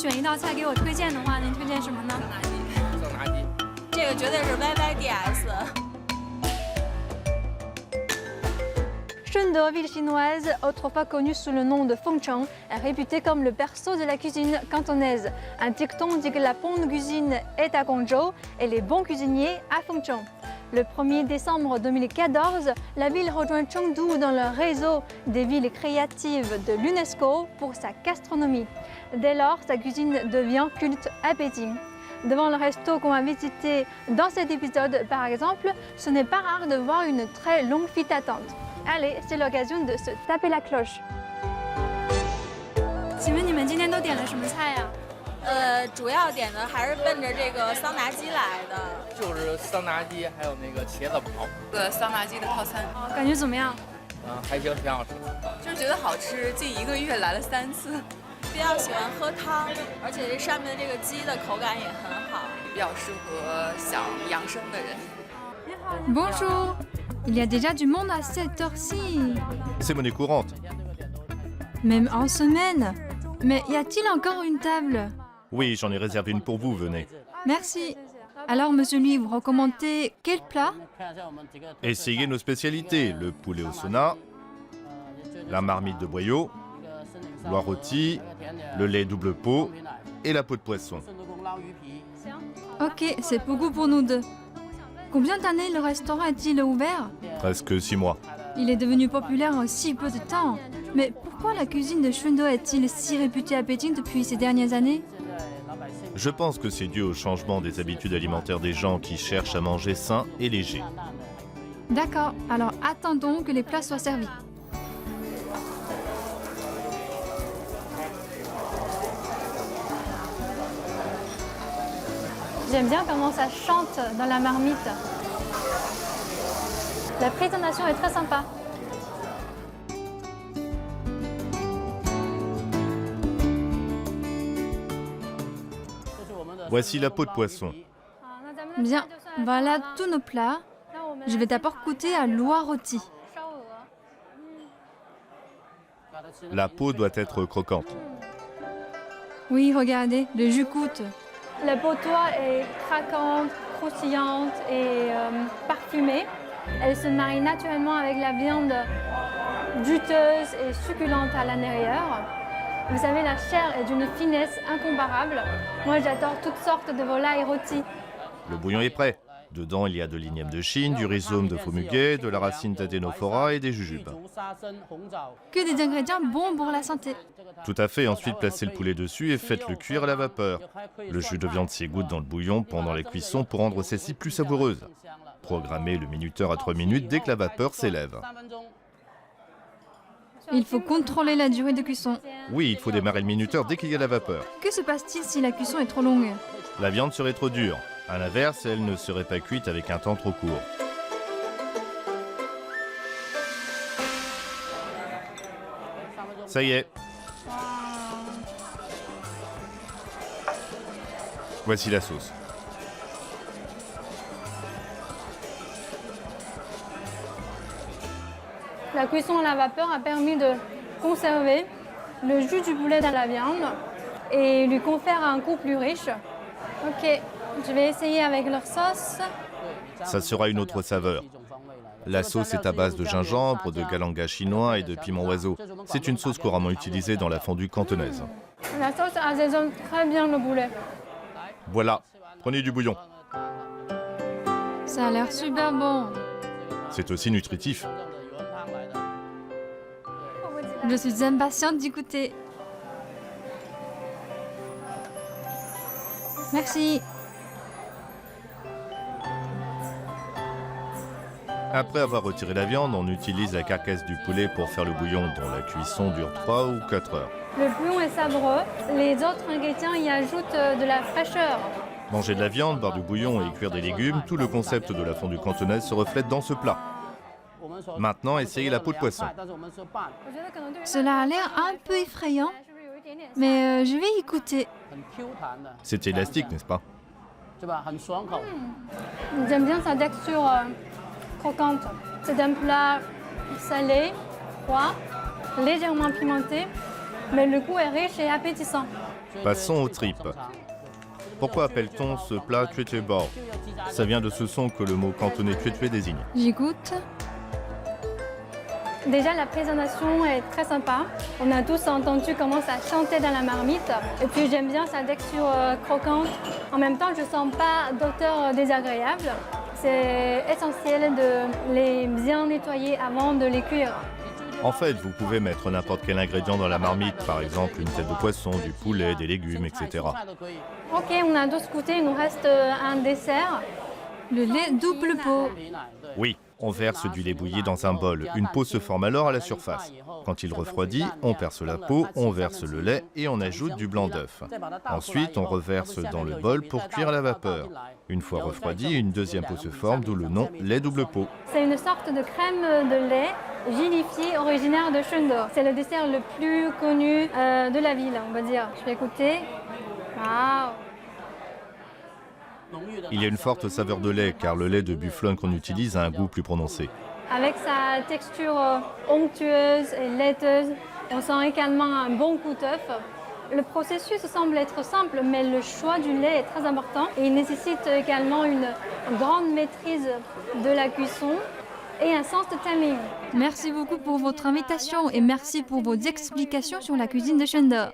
选一道菜给我推荐的话，您推荐什么呢？桑拿鸡。这个绝对是 YYDS。Shunde, ville chinoise, autrefois connue sous le nom de Fengcheng, est réputée comme le berceau de la cuisine cantonaise. Un dicton dit que la bonne cuisine est à Guangzhou et les bons cuisiniers à Fengcheng. Le 1er décembre 2014, la ville rejoint Chengdu dans le réseau des villes créatives de l'UNESCO pour sa gastronomie. Dès lors, sa cuisine devient culte à Pékin. Devant le resto qu'on va visiter dans cet épisode, par exemple, ce n'est pas rare de voir une très longue file d'attente. Allez, c'est l'occasion de se taper la cloche. 请问你们今天都点了什么菜呀？主要点的还是奔着这个桑拿鸡来的。就是桑拿鸡，还有那个茄子煲。桑拿鸡的套餐，感觉怎么样？还行，挺好吃。就是觉得好吃，近1个月来了3次。比较喜欢喝汤，而且这上面的这个鸡的口感也很好，比较适合想养生的人。Bonjour, il y a déjà du monde à cette heure-ci. C'est monnaie courante. Même en semaine. Mais y a-t-il encore une table? Oui, j'en ai réservé une pour vous, venez. Merci. Alors, monsieur Lee, vous recommandez quel plat? Essayez nos spécialités, le poulet au sauna, la marmite de boyau, l'oie rôti, le lait double pot et la peau de poisson. Ok, c'est beaucoup pour nous deux. Combien d'années le restaurant est-il ouvert? Presque 6 mois. Il est devenu populaire en si peu de temps. Mais pourquoi la cuisine de Shunde est-il si réputée à Pékin depuis ces dernières années? Je pense que c'est dû au changement des habitudes alimentaires des gens qui cherchent à manger sain et léger. D'accord, alors attendons que les plats soient servis. J'aime bien comment ça chante dans la marmite. La présentation est très sympa. Voici la peau de poisson. Bien, voilà tous nos plats. Je vais d'abord goûter à l'oie rôti. La peau doit être croquante. Oui, regardez, le jus coûte. La peau d'oie est craquante, croustillante et parfumée. Elle se marie naturellement avec la viande juteuse et succulente à l'intérieur. Vous savez, la chair est d'une finesse incomparable. Moi, j'adore toutes sortes de volailles rôties. Le bouillon est prêt. Dedans, il y a de l'igname de Chine, du rhizome de faux muguet, de la racine d'Adenophora et des jujubes. Que des ingrédients bons pour la santé. Tout à fait, ensuite placez le poulet dessus et faites-le cuire à la vapeur. Le jus de viande s'égoutte dans le bouillon pendant la cuisson pour rendre celle-ci plus savoureuse. Programmez le minuteur à 3 minutes dès que la vapeur s'élève. Il faut contrôler la durée de cuisson. Oui, il faut démarrer le minuteur dès qu'il y a la vapeur. Que se passe-t-il si la cuisson est trop longue? La viande serait trop dure. À l'inverse, elle ne serait pas cuite avec un temps trop court. Ça y est. Voici la sauce. La cuisson à la vapeur a permis de conserver le jus du poulet dans la viande et lui confère un goût plus riche. Ok, je vais essayer avec leur sauce. Ça sera une autre saveur. La sauce est à base de gingembre, de galanga chinois et de piment oiseau. C'est une sauce couramment utilisée dans la fondue cantonaise. La sauce assaisonne très bien le poulet. Voilà, prenez du bouillon. Ça a l'air super bon. C'est aussi nutritif. Je suis impatiente d'y goûter. Merci. Après avoir retiré la viande, on utilise la carcasse du poulet pour faire le bouillon dont la cuisson dure 3 ou 4 heures. Le bouillon est savoureux. Les autres ingrédients y ajoutent de la fraîcheur. Manger de la viande, boire du bouillon et cuire des légumes, tout le concept de la fondue cantonaise se reflète dans ce plat. Maintenant, essayez la peau de poisson. Cela a l'air un peu effrayant, mais je vais y goûter. C'est élastique, n'est-ce pas? J'aime bien sa texture croquante. C'est un plat salé, froid, légèrement pimenté, mais le goût est riche et appétissant. Passons aux tripes. Pourquoi appelle-t-on ce plat tuetue bao? Ça vient de ce son que le mot cantonais tuetue désigne. J'y goûte. Déjà, la présentation est très sympa. On a tous entendu comment ça chantait dans la marmite. Et puis, j'aime bien sa texture croquante. En même temps, je ne sens pas d'odeur désagréable. C'est essentiel de les bien nettoyer avant de les cuire. En fait, vous pouvez mettre n'importe quel ingrédient dans la marmite, par exemple une tête de poisson, du poulet, des légumes, etc. Ok, on a tous goûté, il nous reste un dessert. Le lait double pot. Oui, on verse du lait bouilli dans un bol. Une peau se forme alors à la surface. Quand il refroidit, on perce la peau, on verse le lait et on ajoute du blanc d'œuf. Ensuite, on reverse dans le bol pour cuire à la vapeur. Une fois refroidi, une deuxième peau se forme, d'où le nom lait double pot. C'est une sorte de crème de lait ginifiée originaire de Shundor. C'est le dessert le plus connu de la ville, on va dire. Je vais goûter. Waouh! Il y a une forte saveur de lait car le lait de bufflone qu'on utilise a un goût plus prononcé. Avec sa texture onctueuse et laiteuse, on sent également un bon goût d'œuf. Le processus semble être simple, mais le choix du lait est très important et il nécessite également une grande maîtrise de la cuisson et un sens de timing. Merci beaucoup pour votre invitation et merci pour vos explications sur la cuisine de Shundor.